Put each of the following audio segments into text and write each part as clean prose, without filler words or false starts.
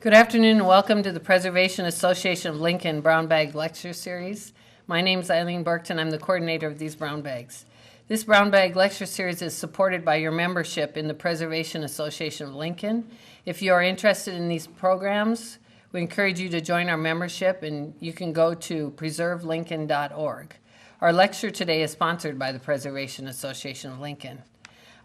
Good afternoon and welcome to the Preservation Association of Lincoln Brown Bag Lecture Series. My name is Eileen Burkton. I'm the coordinator of these brown bags. This brown bag lecture series is supported by your membership in the Preservation Association of Lincoln. If you are interested in these programs, we encourage you to join our membership, and you can go to preservelincoln.org. Our lecture today is sponsored by the Preservation Association of Lincoln.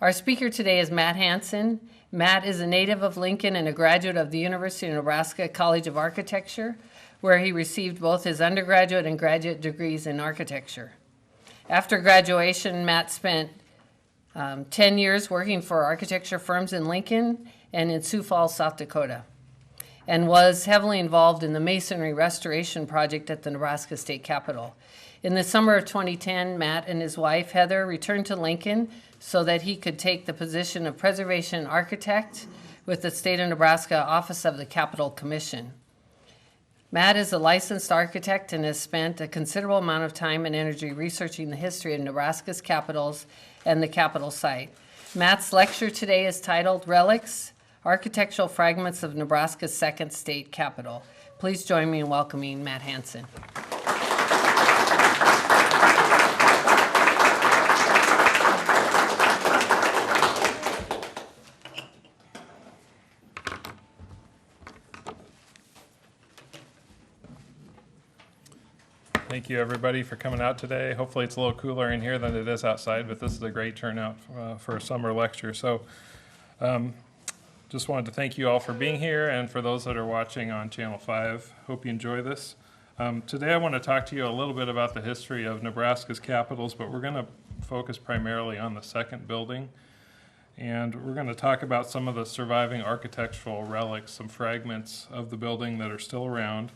Our speaker today is Matt Hansen. Matt is a native of Lincoln and a graduate of the University of Nebraska College of Architecture, where he received both his undergraduate and graduate degrees in architecture. After graduation, Matt spent 10 years working for architecture firms in Lincoln and in Sioux Falls, South Dakota, and was heavily involved in the masonry restoration project at the Nebraska State Capitol. In the summer of 2010, Matt and his wife, Heather, returned to Lincoln so that he could take the position of preservation architect with the State of Nebraska Office of the Capitol Commission. Matt is a licensed architect and has spent a considerable amount of time and energy researching the history of Nebraska's capitals and the Capitol site. Matt's lecture today is titled Relics, Architectural Fragments of Nebraska's Second State Capitol. Please join me in welcoming Matt Hansen. Thank you, everybody, for coming out today. Hopefully it's a little cooler in here than it is outside, but this is a great turnout for a summer lecture. So just wanted to thank you all for being here, and for those that are watching on Channel 5, hope you enjoy this. Today I want to talk to you a little bit about the history of Nebraska's capitals, but we're going to focus primarily on the second building. And we're going to talk about some of the surviving architectural relics, some fragments of the building that are still around.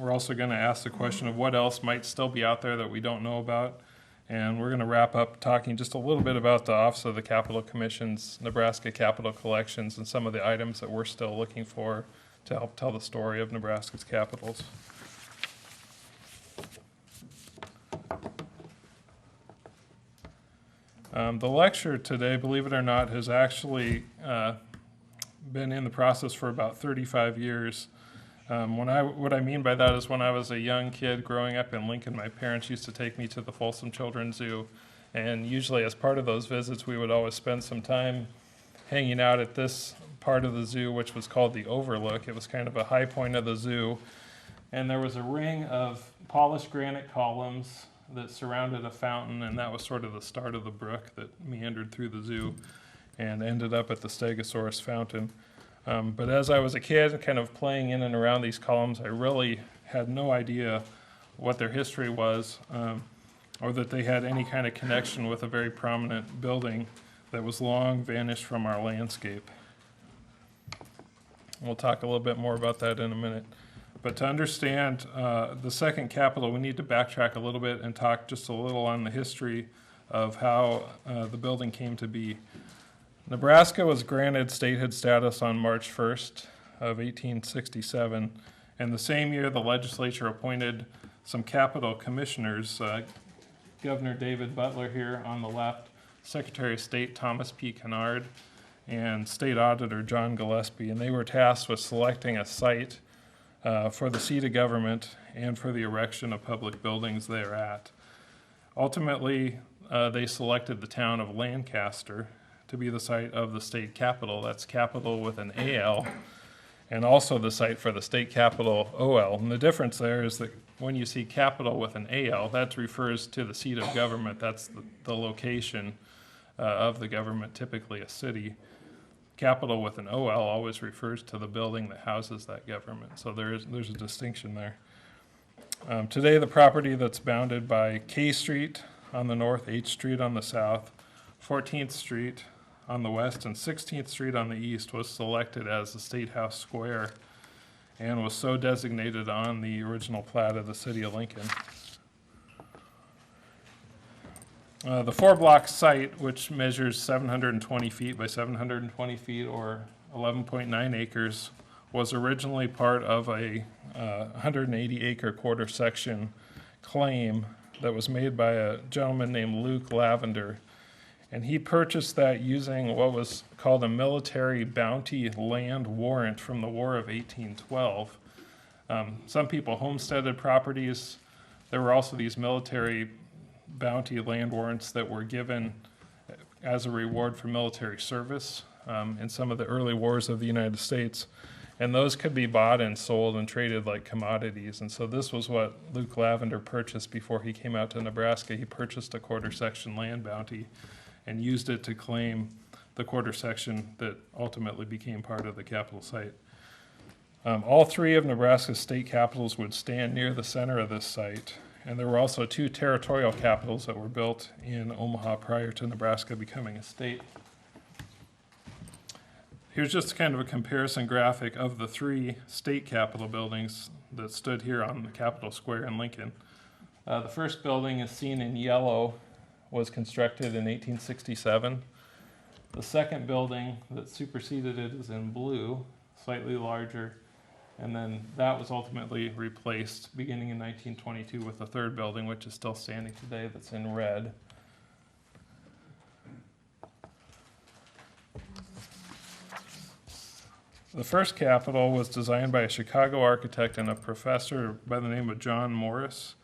We're also going to ask the question of what else might still be out there that we don't know about. And we're going to wrap up talking just a little bit about the Office of the Capitol Commission's Nebraska Capitol Collections and some of the items that we're still looking for to help tell the story of Nebraska's capitals. The lecture today, believe it or not, has actually been in the process for about 35 years. What I mean by that is when I was a young kid growing up in Lincoln, my parents used to take me to the Folsom Children's Zoo, and usually as part of those visits we would always spend some time hanging out at this part of the zoo, which was called the Overlook. It was kind of a high point of the zoo, and there was a ring of polished granite columns that surrounded a fountain, and that was sort of the start of the brook that meandered through the zoo and ended up at the Stegosaurus fountain. But as I was a kid, kind of playing in and around these columns, I really had no idea what their history was, or that they had any kind of connection with a very prominent building that was long vanished from our landscape. We'll talk a little bit more about that in a minute. But to understand the second capitol, we need to backtrack a little bit and talk just a little on the history of how the building came to be. Nebraska was granted statehood status on March 1st of 1867, and the same year the legislature appointed some Capitol commissioners, Governor David Butler here on the left, Secretary of State Thomas P. Kennard, and State Auditor John Gillespie, and they were tasked with selecting a site for the seat of government and for the erection of public buildings thereat. Ultimately, they selected the town of Lancaster to be the site of the state capitol. That's capital with an AL, and also the site for the state capitol OL. And the difference there is that when you see capital with an AL, that refers to the seat of government. That's the location of the government, typically a city. Capital with an OL always refers to the building that houses that government. So there's a distinction there. Today, the property that's bounded by K Street on the north, 8th Street on the south, 14th Street on the west, and 16th Street on the east was selected as the State House Square and was so designated on the original plat of the city of Lincoln. The 4-block site, which measures 720 feet by 720 feet or 11.9 acres, was originally part of a 180-acre quarter section claim that was made by a gentleman named Luke Lavender. And he purchased that using what was called a military bounty land warrant from the War of 1812. Some people homesteaded properties. There were also these military bounty land warrants that were given as a reward for military service in some of the early wars of the United States. And those could be bought and sold and traded like commodities. And so this was what Luke Lavender purchased before he came out to Nebraska. He purchased a quarter section land bounty and used it to claim the quarter section that ultimately became part of the Capitol site. All three of Nebraska's state capitals would stand near the center of this site. And there were also two territorial capitals that were built in Omaha prior to Nebraska becoming a state. Here's just kind of a comparison graphic of the three state capitol buildings that stood here on the Capitol Square in Lincoln. The first building is seen in yellow, was constructed in 1867. The second building that superseded it is in blue, slightly larger, and then that was ultimately replaced beginning in 1922 with the third building, which is still standing today, that's in red. The first Capitol was designed by a Chicago architect and a professor by the name of John Morris.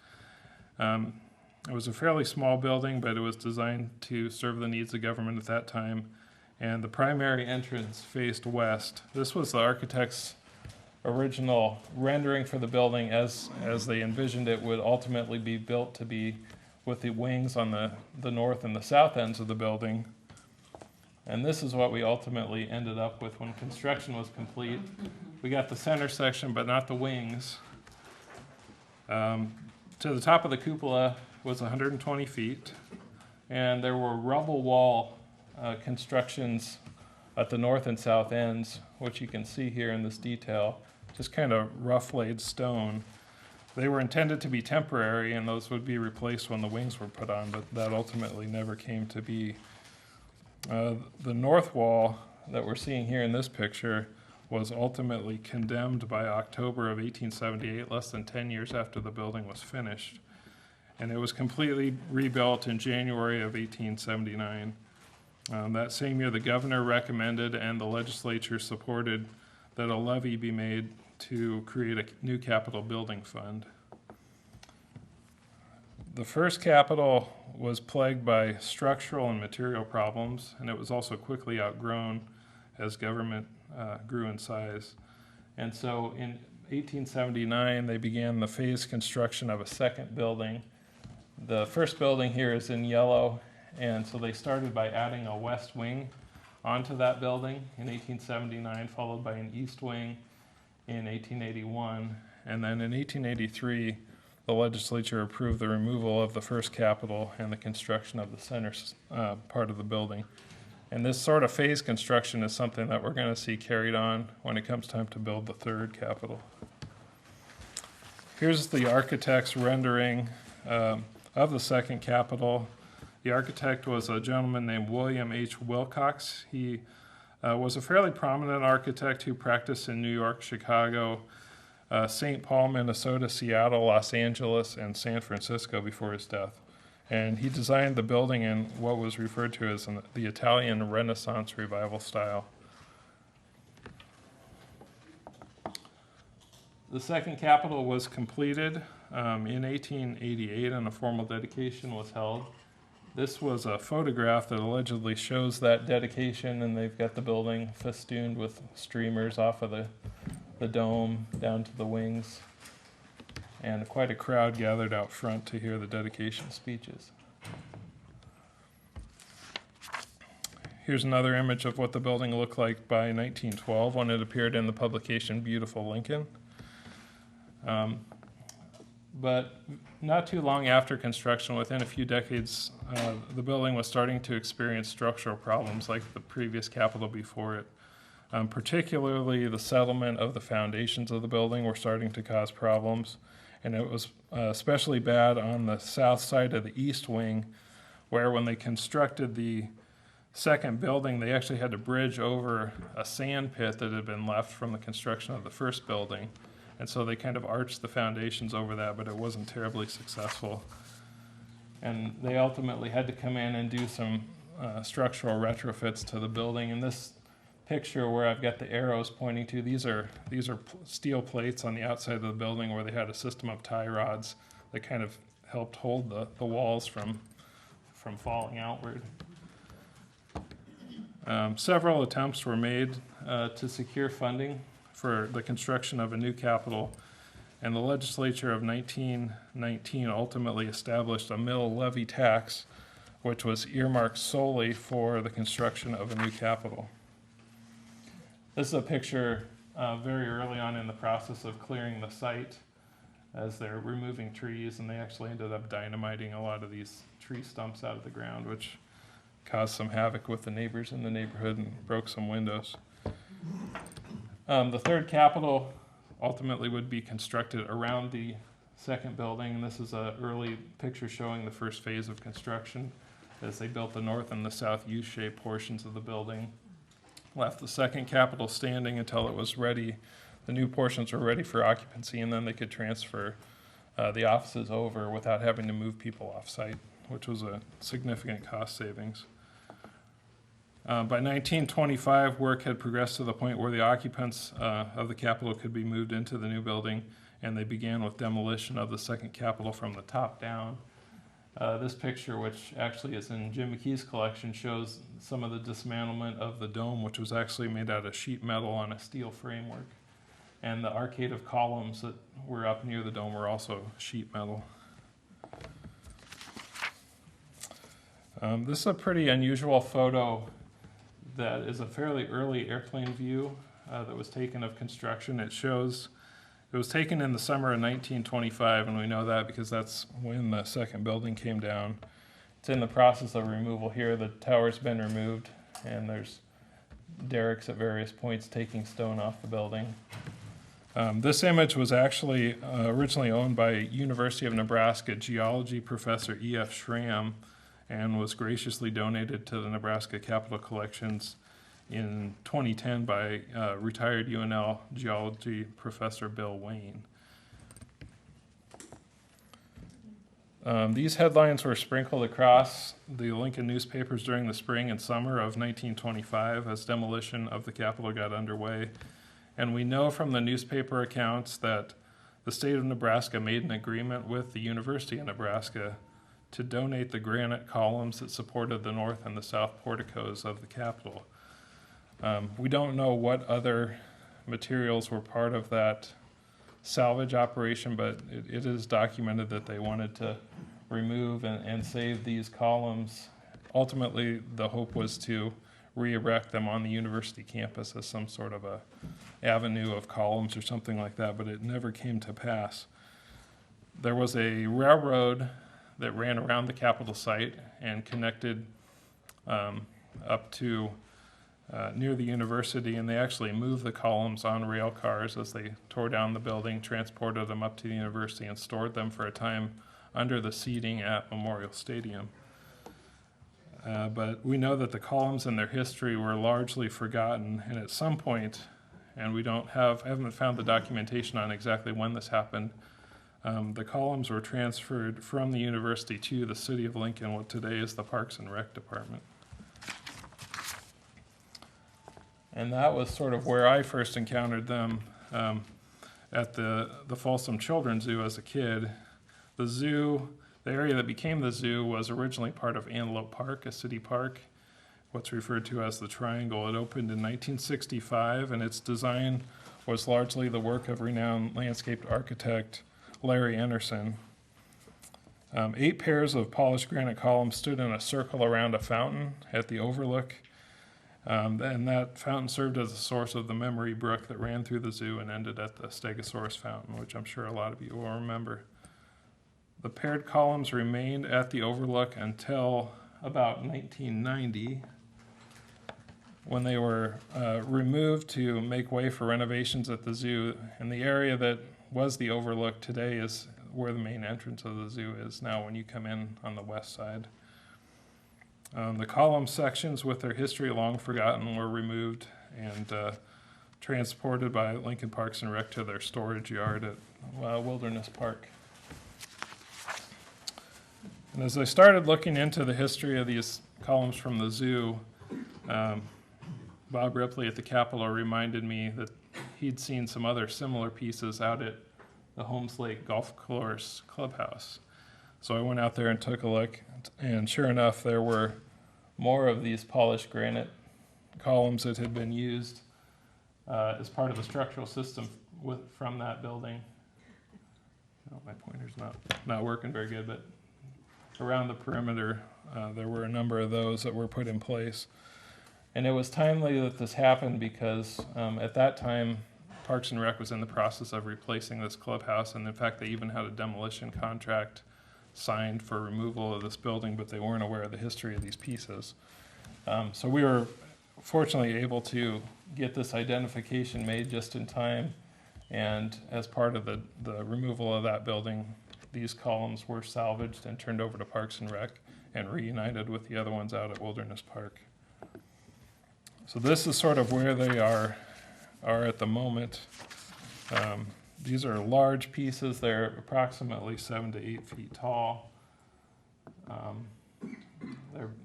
It was a fairly small building, but it was designed to serve the needs of government at that time. And the primary entrance faced west. This was the architect's original rendering for the building as they envisioned it would ultimately be built to be with the wings on the north and the south ends of the building. And this is what we ultimately ended up with when construction was complete. We got the center section, but not the wings. To the top of the cupola was 120 feet, and there were rubble wall constructions at the north and south ends, which you can see here in this detail, just kind of rough laid stone. They were intended to be temporary, and those would be replaced when the wings were put on, but that ultimately never came to be. The north wall that we're seeing here in this picture was ultimately condemned by October of 1878, less than 10 years after the building was finished. And it was completely rebuilt in January of 1879. That same year, the governor recommended and the legislature supported that a levy be made to create a new Capitol building fund. The first Capitol was plagued by structural and material problems, and it was also quickly outgrown as government grew in size. And so in 1879, they began the phased construction of a second building. The first building here is in yellow, and so they started by adding a west wing onto that building in 1879, followed by an east wing in 1881, and then in 1883, the legislature approved the removal of the first Capitol and the construction of the center part of the building. And this sort of phase construction is something that we're going to see carried on when it comes time to build the third Capitol. Here's the architect's rendering of the second Capitol. The architect was a gentleman named William H. Wilcox. He was a fairly prominent architect who practiced in New York, Chicago, St. Paul, Minnesota, Seattle, Los Angeles, and San Francisco before his death. And he designed the building in what was referred to as the Italian Renaissance Revival style. The second Capitol was completed in 1888, and a formal dedication was held. This was a photograph that allegedly shows that dedication, and they've got the building festooned with streamers off of the dome down to the wings, and quite a crowd gathered out front to hear the dedication speeches. Here's another image of what the building looked like by 1912 when it appeared in the publication Beautiful Lincoln. But not too long after construction, within a few decades, the building was starting to experience structural problems like the previous Capitol before it. Particularly the settlement of the foundations of the building were starting to cause problems, and it was especially bad on the south side of the east wing, where when they constructed the second building, they actually had to bridge over a sand pit that had been left from the construction of the first building. And so they kind of arched the foundations over that, but it wasn't terribly successful. And they ultimately had to come in and do some structural retrofits to the building. And this picture where I've got the arrows pointing to, these are steel plates on the outside of the building where they had a system of tie rods that kind of helped hold the walls from falling outward. Several attempts were made to secure funding for the construction of a new capitol, and the legislature of 1919 ultimately established a mill levy tax, which was earmarked solely for the construction of a new capitol. This is a picture very early on in the process of clearing the site as they're removing trees, and they actually ended up dynamiting a lot of these tree stumps out of the ground, which caused some havoc with the neighbors in the neighborhood and broke some windows. The third capitol ultimately would be constructed around the second building, and this is an early picture showing the first phase of construction as they built the north and the south U-shaped portions of the building. Left the second capitol standing until it was ready. The new portions were ready for occupancy, and then they could transfer the offices over without having to move people off-site, which was a significant cost savings. By 1925, work had progressed to the point where the occupants of the Capitol could be moved into the new building, and they began with demolition of the second Capitol from the top down. This picture, which actually is in Jim McKee's collection, shows some of the dismantlement of the dome, which was actually made out of sheet metal on a steel framework. And the arcade of columns that were up near the dome were also sheet metal. This is a pretty unusual photo that is a fairly early airplane view that was taken of construction. It was taken in the summer of 1925, and we know that because that's when the second building came down. It's in the process of removal here. The tower's been removed, and there's derricks at various points taking stone off the building. This image was actually originally owned by University of Nebraska geology professor E.F. Schramm, and was graciously donated to the Nebraska Capitol Collections in 2010 by retired UNL geology professor Bill Wayne. These headlines were sprinkled across the Lincoln newspapers during the spring and summer of 1925 as demolition of the Capitol got underway. And we know from the newspaper accounts that the state of Nebraska made an agreement with the University of Nebraska to donate the granite columns that supported the north and the south porticos of the Capitol. We don't know what other materials were part of that salvage operation, but it is documented that they wanted to remove and save these columns. Ultimately, the hope was to re-erect them on the university campus as some sort of a avenue of columns or something like that, but it never came to pass. There was a railroad that ran around the Capitol site and connected up to near the university, and they actually moved the columns on rail cars as they tore down the building, transported them up to the university, and stored them for a time under the seating at Memorial Stadium. But we know that the columns and their history were largely forgotten, and at some point, and I haven't found the documentation on exactly when this happened, the columns were transferred from the university to the city of Lincoln, what today is the Parks and Rec Department. And that was sort of where I first encountered them at the Folsom Children's Zoo as a kid. The zoo, the area that became the zoo, was originally part of Antelope Park, a city park, what's referred to as the Triangle. It opened in 1965, and its design was largely the work of renowned landscape architect Larry Anderson. 8 pairs of polished granite columns stood in a circle around a fountain at the overlook. And that fountain served as a source of the Memory Brook that ran through the zoo and ended at the Stegosaurus Fountain, which I'm sure a lot of you will remember. The paired columns remained at the overlook until about 1990, when they were removed to make way for renovations at the zoo. And the area that was the overlook today is where the main entrance of the zoo is now when you come in on the west side. The column sections with their history long forgotten were removed and transported by Lincoln Parks and Rec to their storage yard at Wilderness Park. And as I started looking into the history of these columns from the zoo, Bob Ripley at the Capitol reminded me that he'd seen some other similar pieces out at the Holmes Lake Golf Course Clubhouse. So I went out there and took a look, and sure enough, there were more of these polished granite columns that had been used as part of the structural system from that building. Oh, my pointer's not working very good, but around the perimeter, there were a number of those that were put in place. And it was timely that this happened because at that time, Parks and Rec was in the process of replacing this clubhouse, and in fact, they even had a demolition contract signed for removal of this building, but they weren't aware of the history of these pieces. So we were fortunately able to get this identification made just in time, and as part of the removal of that building, these columns were salvaged and turned over to Parks and Rec and reunited with the other ones out at Wilderness Park. So this is sort of where they are at the moment. These are large pieces. They're approximately 7 to 8 feet tall.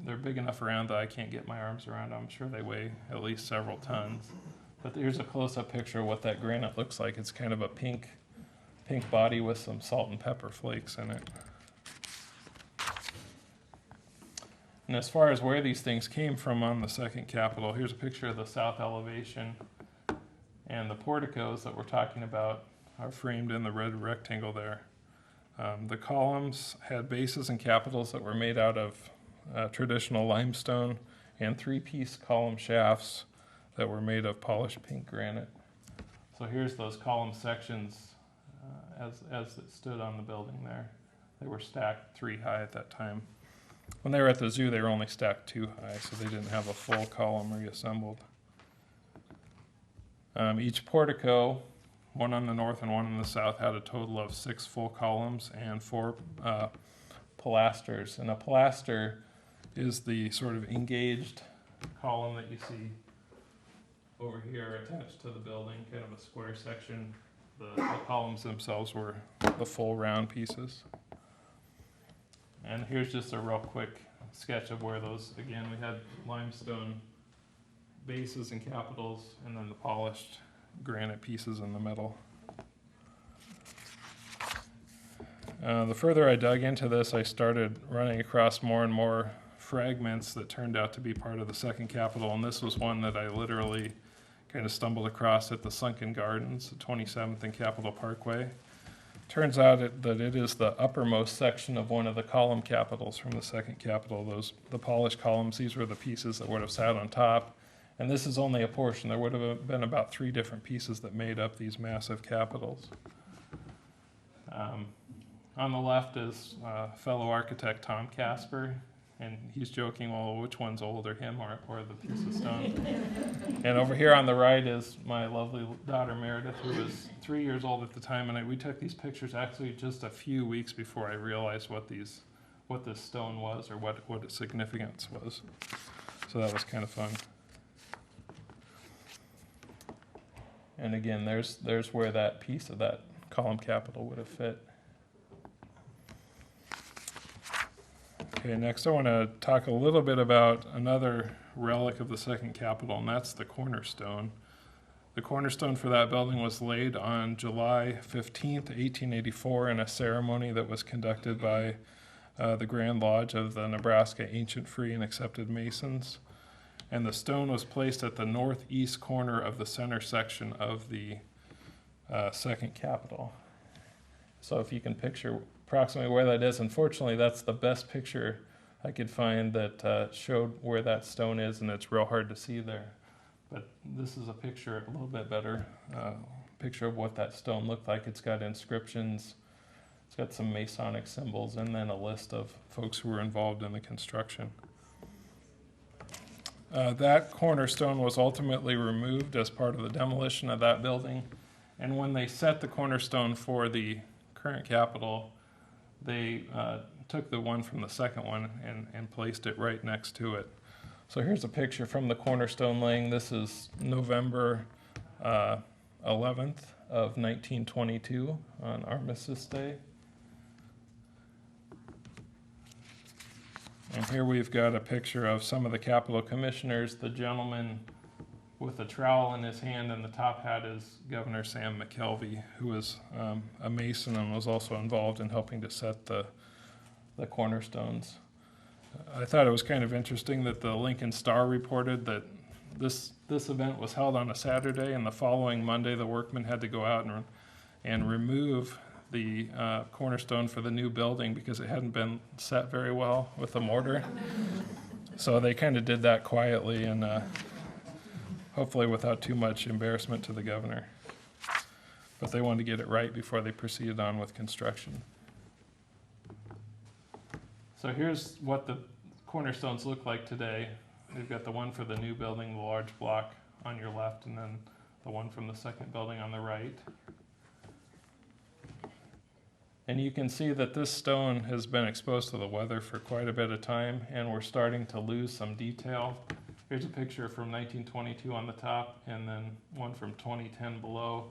They're big enough around that I can't get my arms around them. I'm sure they weigh at least several tons. But here's a close-up picture of what that granite looks like. It's kind of a pink body with some salt and pepper flakes in it. And as far as where these things came from on the second Capitol, here's a picture of the south elevation. And the porticos that we're talking about are framed in the red rectangle there. The columns had bases and capitals that were made out of traditional limestone and 3-piece column shafts that were made of polished pink granite. So here's those column sections as it stood on the building there. They were stacked 3 high at that time. When they were at the zoo, they were only stacked 2 high, so they didn't have a full column reassembled. Each portico, one on the north and one on the south, had a total of 6 full columns and 4 pilasters. And a pilaster is the sort of engaged column that you see over here attached to the building, kind of a square section. The columns themselves were the full round pieces. And here's just a real quick sketch of where those, again, we had limestone bases and capitals, and then the polished granite pieces in the middle. The further I dug into this, I started running across more and more fragments that turned out to be part of the second Capitol, and this was one that I literally kind of stumbled across at the Sunken Gardens, the 27th and Capitol Parkway. Turns out that it is the uppermost section of one of the column capitals from the second Capitol. The polished columns, these were the pieces that would have sat on top, and this is only a portion. There would have been about 3 different pieces that made up these massive capitals. On the left is fellow architect Tom Casper, and he's joking, well, which one's older, him or the piece of stone? And over here on the right is my lovely daughter Meredith, who was 3 years old at the time, and we took these pictures actually just a few weeks before I realized what this stone was, or what its significance was. So that was kind of fun. And again, there's where that piece of that column capital would have fit. Okay, next I want to talk a little bit about another relic of the second Capitol, and that's the cornerstone. The cornerstone for that building was laid on July 15th, 1884, in a ceremony that was conducted by the Grand Lodge of the Nebraska Ancient Free and Accepted Masons. And the stone was placed at the northeast corner of the center section of the second Capitol. So if you can picture approximately where that is, unfortunately that's the best picture I could find that showed where that stone is, and it's real hard to see there. But this is a picture, a little bit better picture of what that stone looked like. It's got inscriptions, it's got some Masonic symbols, and then a list of folks who were involved in the construction. That cornerstone was ultimately removed as part of the demolition of that building, and when they set the cornerstone for the current Capitol, they took the one from the second one and placed it right next to it. So here's a picture from the cornerstone laying. This is November 11th of 1922 on Armistice Day. And here we've got a picture of some of the Capitol commissioners. The gentleman with a trowel in his hand and the top hat is Governor Sam McKelvey, who was a Mason and was also involved in helping to set the cornerstones. I thought it was kind of interesting that the Lincoln Star reported that this event was held on a Saturday, and the following Monday the workmen had to go out and remove the cornerstone for the new building because it hadn't been set very well with the mortar. So they kind of did that quietly and hopefully without too much embarrassment to the governor. But they wanted to get it right before they proceeded on with construction. So here's what the cornerstones look like today. We've got the one for the new building, the large block on your left, and then the one from the second building on the right. And you can see that this stone has been exposed to the weather for quite a bit of time, and we're starting to lose some detail. Here's a picture from 1922 on the top, and then one from 2010 below.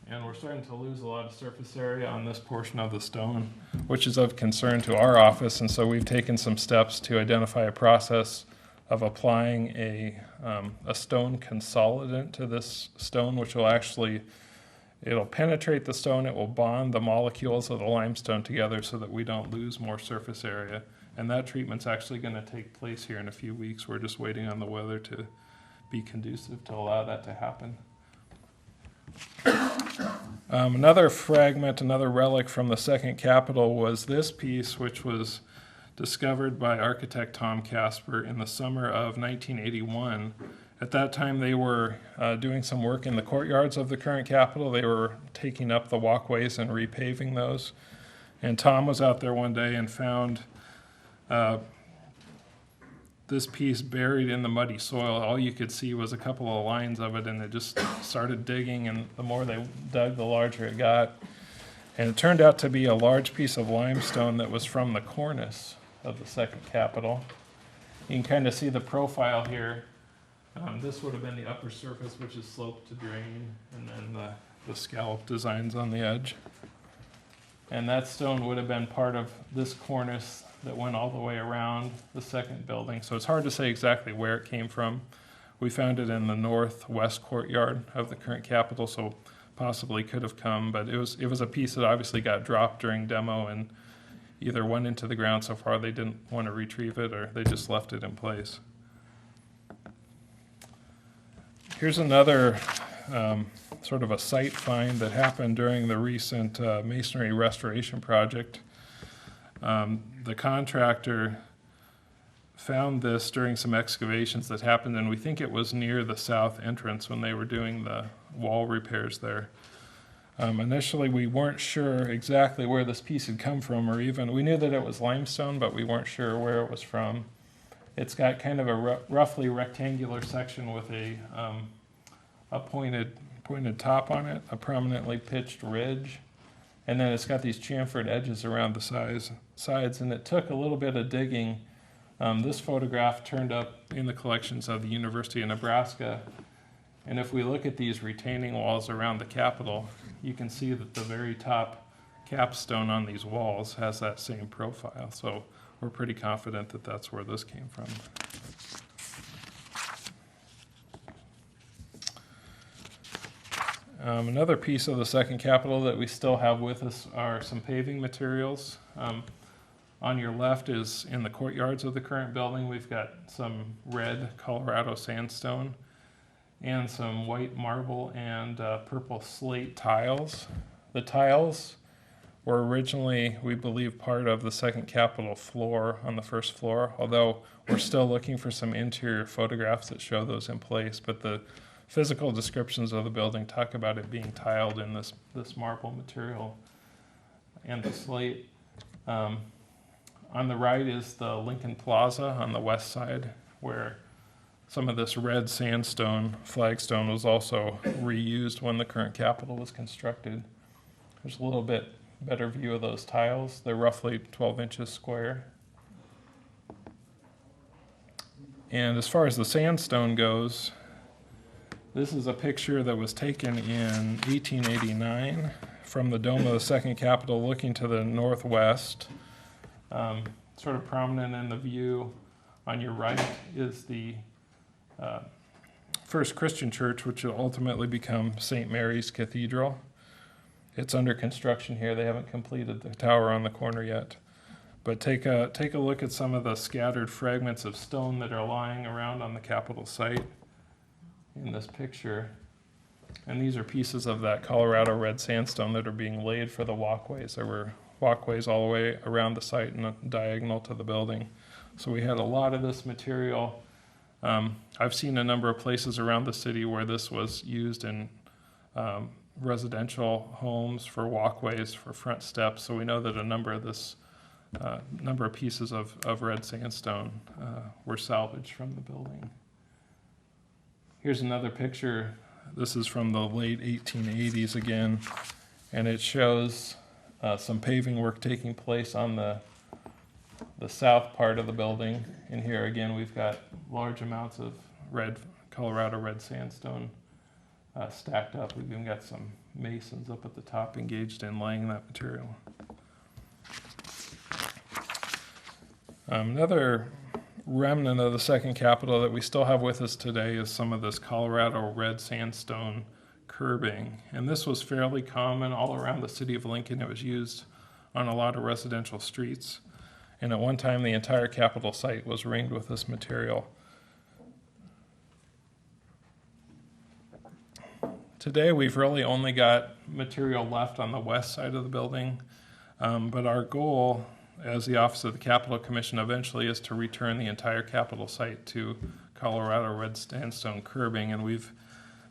And we're starting to lose a lot of surface area on this portion of the stone, which is of concern to our office, and so we've taken some steps to identify a process of applying a stone consolidant to this stone, which will actually, it'll penetrate the stone, it will bond the molecules of the limestone together so that we don't lose more surface area. And that treatment's actually going to take place here in a few weeks. We're just waiting on the weather to be conducive to allow that to happen. Another fragment, another relic from the second Capitol was this piece, which was discovered by architect Tom Casper in the summer of 1981. At that time, they were doing some work in the courtyards of the current Capitol. They were taking up the walkways and repaving those. And Tom was out there one day and found this piece buried in the muddy soil. All you could see was a couple of lines of it, and it just started digging, and the more they dug, the larger it got. And it turned out to be a large piece of limestone that was from the cornice of the second Capitol. You can kind of see the profile here. This would have been the upper surface, which is sloped to drain, and then the scallop designs on the edge. And that stone would have been part of this cornice that went all the way around the second building. So it's hard to say exactly where it came from. We found it in the northwest courtyard of the current Capitol, so possibly could have come, but it was a piece that obviously got dropped during demo and either went into the ground so far they didn't want to retrieve it, or they just left it in place. Here's another sort of a site find that happened during the recent masonry restoration project. The contractor found this during some excavations that happened, and we think it was near the south entrance when they were doing the wall repairs there. Initially, we weren't sure exactly where this piece had come from, or even, we knew that it was limestone, but we weren't sure where it was from. It's got kind of a roughly rectangular section with a pointed top on it, a prominently pitched ridge, and then it's got these chamfered edges around the sides, and it took a little bit of digging. This photograph turned up in the collections of the University of Nebraska, and if we look at these retaining walls around the Capitol, you can see that the very top capstone on these walls has that same profile, so we're pretty confident that that's where this came from. Another piece of the second Capitol that we still have with us are some paving materials. On your left is in the courtyards of the current building. We've got some red Colorado sandstone and some white marble and purple slate tiles. The tiles were originally, we believe, part of the second Capitol floor on the first floor, although we're still looking for some interior photographs that show those in place, but the physical descriptions of the building talk about it being tiled in this marble material and the slate. On the right is the Lincoln Plaza on the west side, where some of this red sandstone flagstone was also reused when the current Capitol was constructed. There's a little bit better view of those tiles. They're roughly 12 inches square. And as far as the sandstone goes, this is a picture that was taken in 1889 from the dome of the second Capitol looking to the northwest. sort of prominent in the view on your right is the First Christian Church, which will ultimately become St. Mary's Cathedral. It's under construction here. They haven't completed the tower on the corner yet. But take a look at some of the scattered fragments of stone that are lying around on the Capitol site in this picture. And these are pieces of that Colorado red sandstone that are being laid for the walkways. There were walkways all the way around the site and diagonal to the building. So we had a lot of this material. I've seen a number of places around the city where this was used in residential homes for walkways, for front steps. So we know that a number of pieces of red sandstone were salvaged from the building. Here's another picture. This is from the late 1880s again, and it shows some paving work taking place on the south part of the building. And here again, we've got large amounts of Colorado red sandstone stacked up. We've even got some masons up at the top engaged in laying that material. Another remnant of the second Capitol that we still have with us today is some of this Colorado red sandstone curbing. And this was fairly common all around the city of Lincoln. It was used on a lot of residential streets. And at one time, the entire Capitol site was ringed with this material. Today, we've really only got material left on the west side of the building, but our goal as the Office of the Capitol Commission eventually is to return the entire Capitol site to Colorado red sandstone curbing, and we've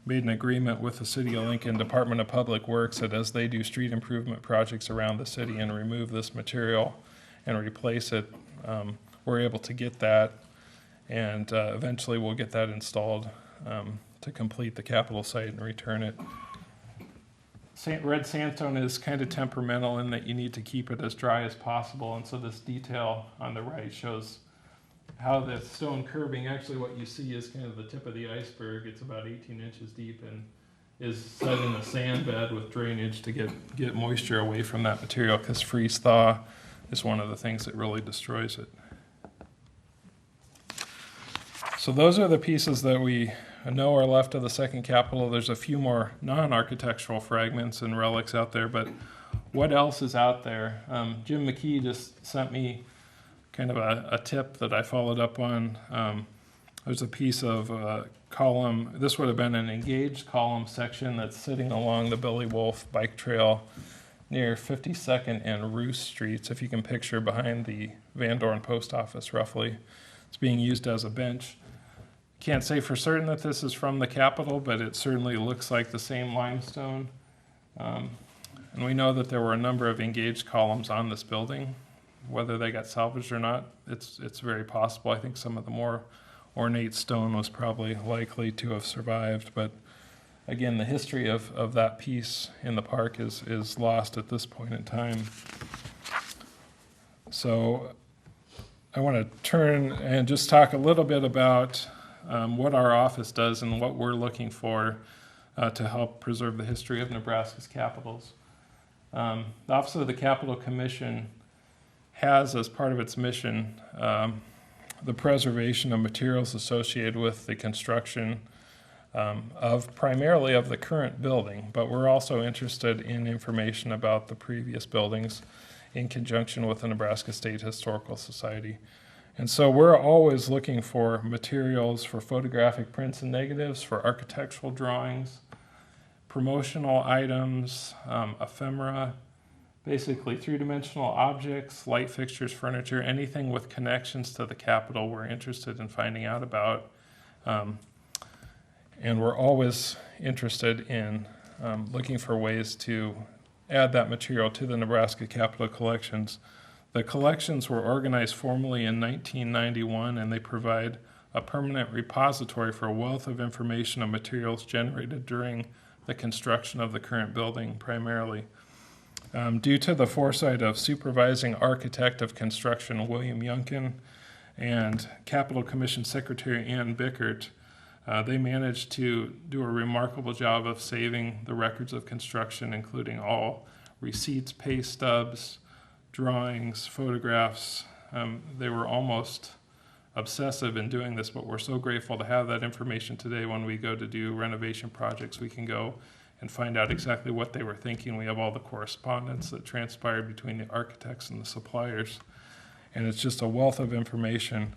made an agreement with the City of Lincoln Department of Public Works that as they do street improvement projects around the city and remove this material and replace it, we're able to get that, and eventually we'll get that installed to complete the Capitol site and return it. Red sandstone is kind of temperamental in that you need to keep it as dry as possible, and so this detail on the right shows how the stone curbing, actually what you see is kind of the tip of the iceberg. It's about 18 inches deep and is set in a sand bed with drainage to get moisture away from that material, because freeze thaw is one of the things that really destroys it. So those are the pieces that we know are left of the second Capitol. There's a few more non-architectural fragments and relics out there, but what else is out there? Jim McKee just sent me kind of a tip that I followed up on. There's a piece of column. This would have been an engaged column section that's sitting along the Billy Wolf bike trail near 52nd and Roost Streets, if you can picture behind the Van Dorn Post Office roughly. It's being used as a bench. Can't say for certain that this is from the Capitol, but it certainly looks like the same limestone. And we know that there were a number of engaged columns on this building. Whether they got salvaged or not, it's very possible. I think some of the more ornate stone was probably likely to have survived. But again, the history of that piece in the park is lost at this point in time. So I want to turn and just talk a little bit about what our office does and what we're looking for to help preserve the history of Nebraska's capitals. The Office of the Capitol Commission has, as part of its mission, the preservation of materials associated with the construction primarily of the current building, but we're also interested in information about the previous buildings in conjunction with the Nebraska State Historical Society. And so we're always looking for materials for photographic prints and negatives, for architectural drawings, promotional items, ephemera, basically three-dimensional objects, light fixtures, furniture, anything with connections to the Capitol we're interested in finding out about. And we're always interested in looking for ways to add that material to the Nebraska Capitol collections. The collections were organized formally in 1991, and they provide a permanent repository for a wealth of information and materials generated during the construction of the current building primarily. Due to the foresight of supervising architect of construction William Youngkin and Capitol Commission Secretary Ann Bickert, they managed to do a remarkable job of saving the records of construction, including all receipts, pay stubs, drawings, photographs, They were almost obsessive in doing this, but we're so grateful to have that information today. When we go to do renovation projects, we can go and find out exactly what they were thinking. We have all the correspondence that transpired between the architects and the suppliers, and it's just a wealth of information.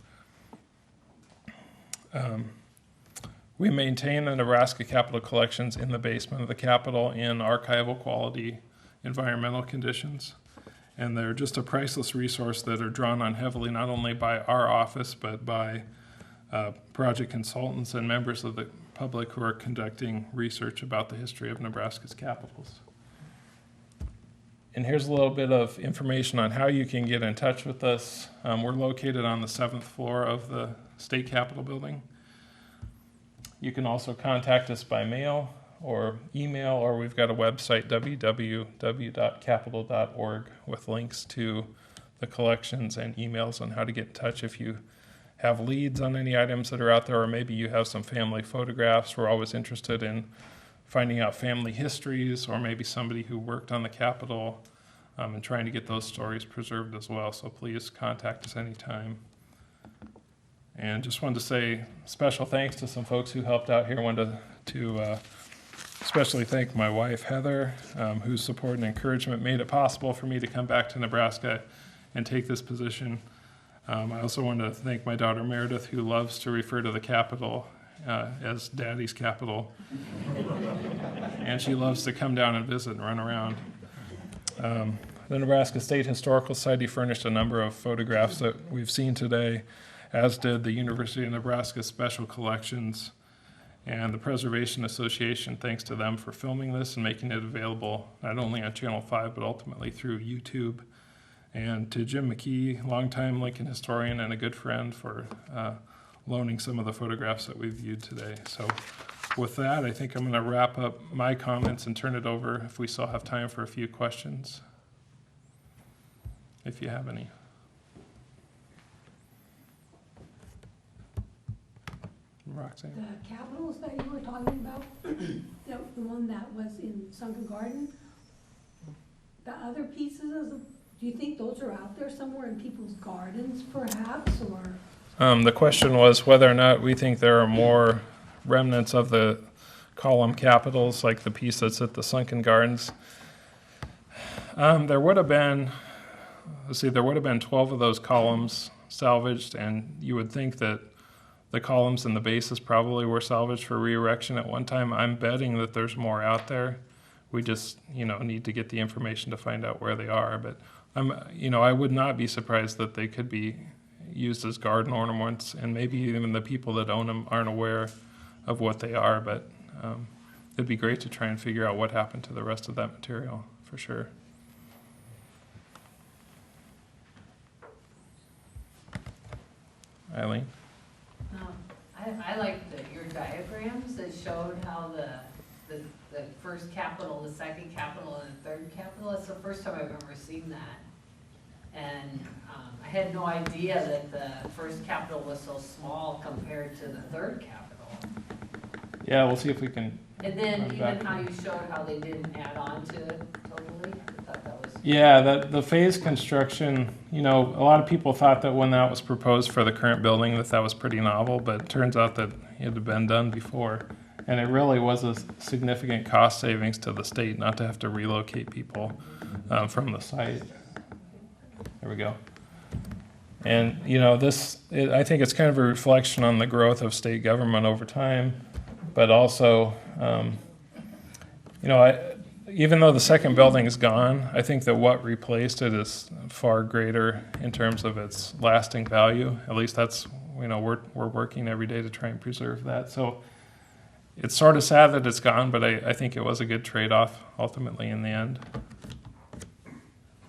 We maintain the Nebraska Capitol collections in the basement of the Capitol in archival quality environmental conditions. And they're just a priceless resource that are drawn on heavily, not only by our office, but by project consultants and members of the public who are conducting research about the history of Nebraska's capitals. And here's a little bit of information on how you can get in touch with us. We're located on the 7th floor of the State Capitol building. You can also contact us by mail or email, or we've got a website, www.capitol.org, with links to the collections and emails on how to get in touch if you have leads on any items that are out there, or maybe you have some family photographs. We're always interested in finding out family histories, or maybe somebody who worked on the Capitol, and trying to get those stories preserved as well. So please contact us anytime. And just wanted to say special thanks to some folks who helped out here. Wanted to especially thank my wife, Heather, whose support and encouragement made it possible for me to come back to Nebraska and take this position. I also want to thank my daughter, Meredith, who loves to refer to the Capitol as Daddy's Capitol. And she loves to come down and visit and run around. The Nebraska State Historical Society furnished a number of photographs that we've seen today, as did the University of Nebraska Special Collections and the Preservation Association. Thanks to them for filming this and making it available not only on Channel 5, but ultimately through YouTube. And to Jim McKee, longtime Lincoln historian and a good friend, for loaning some of the photographs that we viewed today. So with that, I think I'm going to wrap up my comments and turn it over if we still have time for a few questions, if you have any. Roxanne? The capitals that you were talking about, the one that was in Sunken Garden, the other pieces of the, do you think those are out there somewhere in people's gardens perhaps, or? The question was whether or not we think there are more remnants of the column capitals, like the piece that's at the Sunken Gardens. There would have been, there would have been 12 of those columns salvaged, and you would think that the columns and the bases probably were salvaged for re-erection at one time. I'm betting that there's more out there. We just, need to get the information to find out where they are. But I would not be surprised that they could be used as garden ornaments, and maybe even the people that own them aren't aware of what they are. But it'd be great to try and figure out what happened to the rest of that material, for sure. Eileen? I liked your diagrams that showed how the first capital, the second capital, and the third capital. It's the first time I've ever seen that. And I had no idea that the first capital was so small compared to the third capital. Yeah, we'll see if we can. And then even how you showed how they didn't add on to it totally. I thought that was. Yeah, the phase construction, a lot of people thought that when that was proposed for the current building that was pretty novel, but it turns out that it had been done before. And it really was a significant cost savings to the state not to have to relocate people from the site. There we go. And, I think it's kind of a reflection on the growth of state government over time, but also, even though the second building is gone, I think that what replaced it is far greater in terms of its lasting value. At least that's, we're working every day to try and preserve that. So it's sort of sad that it's gone, but I think it was a good trade-off ultimately in the end.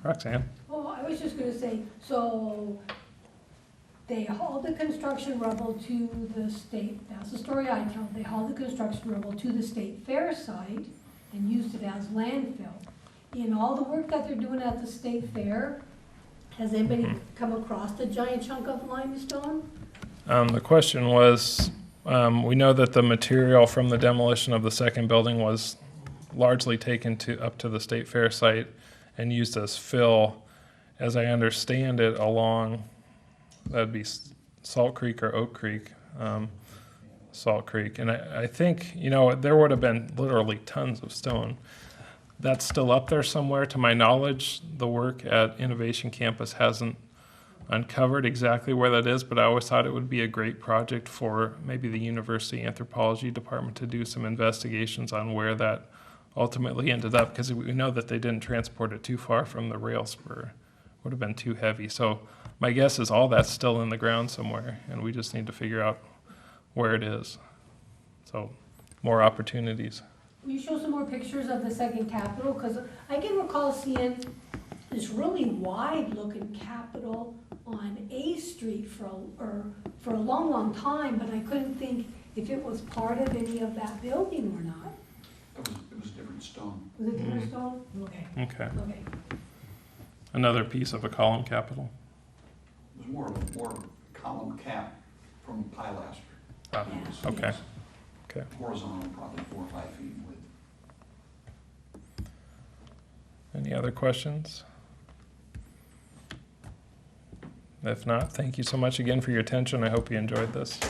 Roxanne? Oh, I was just gonna say, so they hauled the construction rubble to the state, that's the story I tell, they hauled the construction rubble to the state fair site and used it as landfill. In all the work that they're doing at the state fair, has anybody come across the giant chunk of limestone? The question was, we know that the material from the demolition of the second building was largely taken up to the state fair site and used as fill, as I understand it, along That'd be Salt Creek or Oak Creek. Salt Creek. And I think, you know, there would have been literally tons of stone. That's still up there somewhere. To my knowledge, the work at Innovation Campus hasn't uncovered exactly where that is, but I always thought it would be a great project for maybe the university anthropology department to do some investigations on where that ultimately ended up, because we know that they didn't transport it too far from the rail spur. Would have been too heavy. So my guess is all that's still in the ground somewhere, and we just need to figure out where it is. So more opportunities. Will you show some more pictures of the second Capitol? Because I can recall seeing this really wide-looking Capitol on A Street for a long, long time, but I couldn't think if it was part of any of that building or not. It was different stone. Was it different stone? Okay. Okay. Okay. Another piece of a column capital. It was more of a column cap from pilaster. Ah, Yeah. okay. Okay. Horizontal, probably 4 or 5 feet in width. Any other questions? If not, thank you so much again for your attention. I hope you enjoyed this.